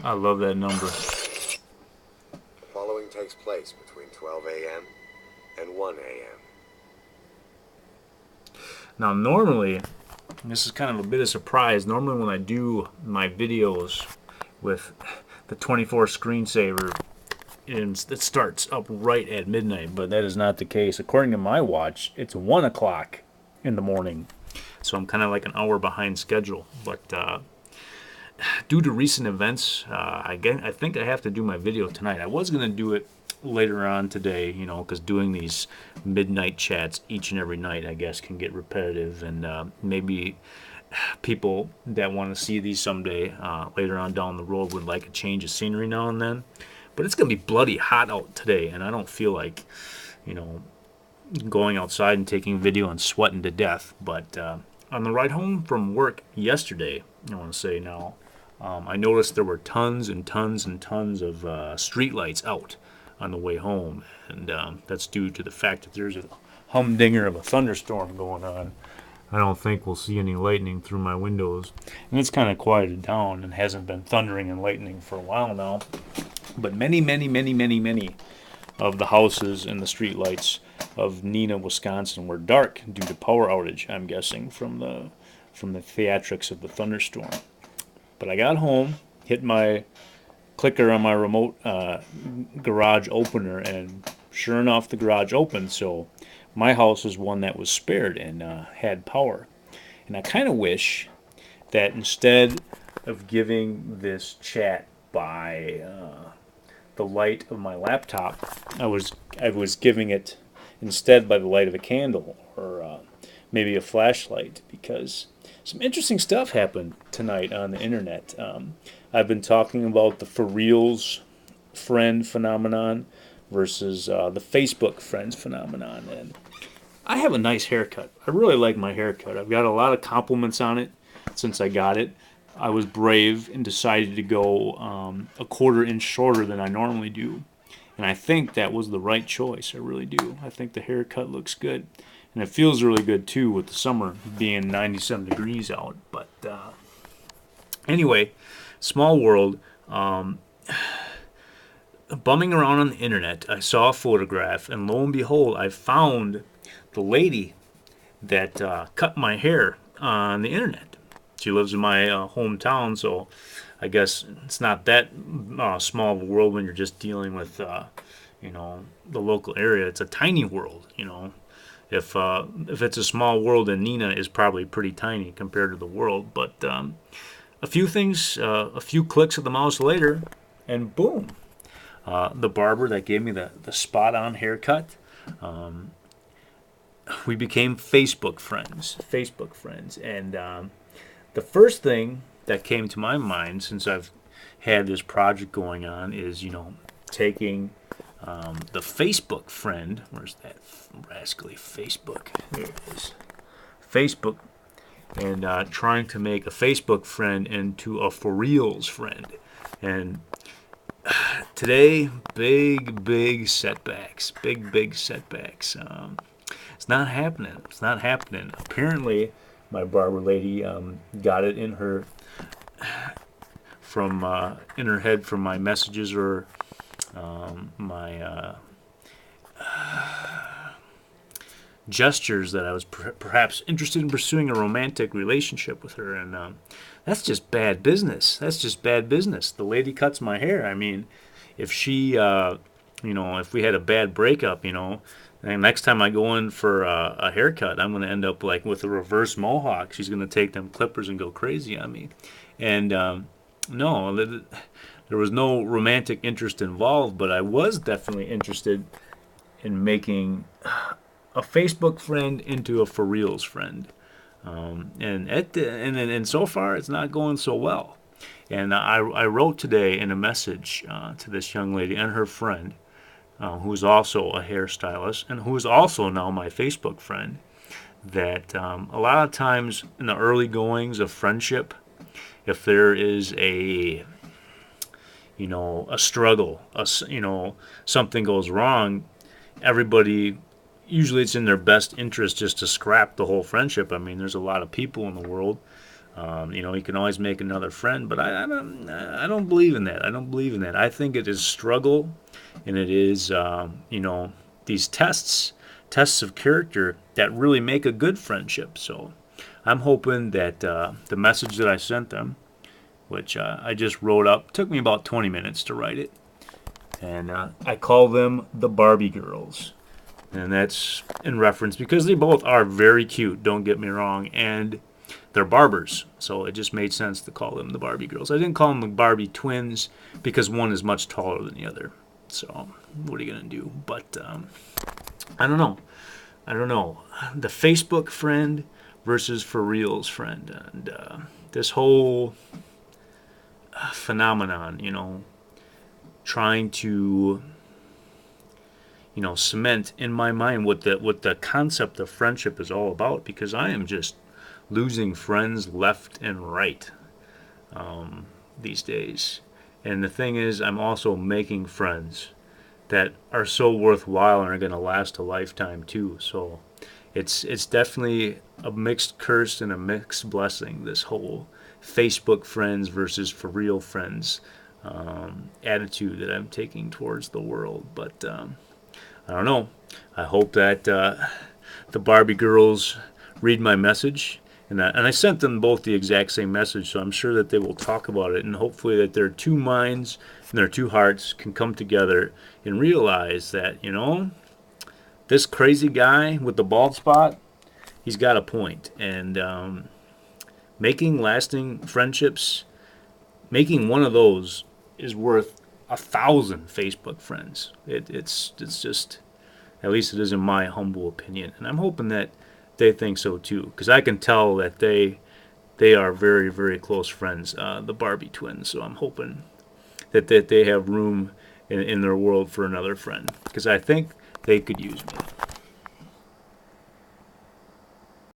I love that number. The following takes place between 12 a.m. and 1 a.m. Now, normally, this is kind of a bit of a surprise. Normally, when I do my videos with the 24 screensaver, it starts up right at midnight, but that is not the case. According to my watch, it's 1 o'clock in the morning. So I'm kind of like an hour behind schedule. But due to recent events, I think I have to do my video tonight. I was going to do it later on today, because doing these midnight chats each and every night, I guess, can get repetitive, and maybe people that want to see these someday later on down the road would like a change of scenery now and then. But it's going to be bloody hot out today, and I don't feel like, you know, going outside and taking video and sweating to death. But on the ride home from work yesterday, I want to say now, I noticed there were tons and tons and tons of street lights out on the way home, and that's due to the fact that there's a humdinger of a thunderstorm going on. I don't think we'll see any lightning through my windows, and it's kind of quieted down and hasn't been thundering and lightning for a while now. But many, many, many, many, many of the houses and the street lights of Neenah, Wisconsin were dark due to power outage, I'm guessing, from the theatrics of the thunderstorm. But I got home, hit my clicker on my remote garage opener, and sure enough, the garage opened. So my house is one that was spared and had power. And I kind of wish that instead of giving this chat by the light of my laptop, I was giving it instead by the light of a candle or maybe a flashlight, because some interesting stuff happened tonight on the internet. I've been talking about the for reals friend phenomenon versus the Facebook friends phenomenon, and I have a nice haircut. I really like my haircut. I've got a lot of compliments on it since I got it. I was brave and decided to go a quarter-inch shorter than I normally do. And I think that was the right choice. I really do. I think the haircut looks good. And it feels really good, too, with the summer being 97 degrees out. But anyway, small world. Bumming around on the internet, I saw a photograph, and lo and behold, I found the lady that cut my hair on the internet. She lives in my hometown, so I guess it's not that small of a world when you're just dealing with, the local area. It's a tiny world, If it's a small world, then Neenah is probably pretty tiny compared to the world. But a few things, a few clicks of the mouse later, and boom, the barber that gave me the spot-on haircut. We became Facebook friends. And the first thing that came to my mind since I've had this project going on is, taking the Facebook friend. Where's that rascally Facebook? There it is. Facebook. And trying to make a Facebook friend into a for reals friend. And today, big setbacks. Big setbacks. It's not happening. Apparently, my barber lady got it in her head from my messages or my gestures that I was perhaps interested in pursuing a romantic relationship with her, and that's just bad business. The lady cuts my hair. I mean, if she, if we had a bad breakup, and next time I go in for a haircut, I'm going to end up like with a reverse mohawk. She's going to take them clippers and go crazy on me. And no, there was no romantic interest involved, but I was definitely interested in making a Facebook friend into a for reals friend. And so far, it's not going so well. And I wrote today in a message to this young lady and her friend, who's also a hairstylist and who is also now my Facebook friend, that a lot of times in the early goings of friendship, if there is a struggle, something goes wrong, everybody, usually it's in their best interest just to scrap the whole friendship. I mean, there's a lot of people in the world. You know, you can always make another friend, but I don't believe in that. I don't believe in that. I think it is struggle, and it is, you know, these tests of character that really make a good friendship. So I'm hoping that the message that I sent them, which I just wrote up, took me about 20 minutes to write it, and I call them the Barbie girls. And that's in reference because they both are very cute, don't get me wrong, and they're barbers, so it just made sense to call them the Barbie girls. I didn't call them the Barbie twins because one is much taller than the other. So what are you gonna do? But I don't know. I don't know. The Facebook friend versus for reals friend, and this whole phenomenon, you know, trying to, you know, cement in my mind what the concept of friendship is all about, because I am just losing friends left and right these days. And the thing is, I'm also making friends that are so worthwhile and are going to last a lifetime too. So it's definitely a mixed curse and a mixed blessing, this whole Facebook friends versus for real friends attitude that I'm taking towards the world. But I don't know. I hope that the Barbie girls read my message. And I sent them both the exact same message, so I'm sure that they will talk about it, and hopefully that their two minds and their two hearts can come together and realize that, you know, this crazy guy with the bald spot, he's got a point. And making lasting friendships, making one of those is worth 1,000 Facebook friends. It's just, at least it is in my humble opinion, and I'm hoping that they think so too, because I can tell that they are very, very close friends, the Barbie twins. So I'm hoping that they have room in their world for another friend, because I think they could use me.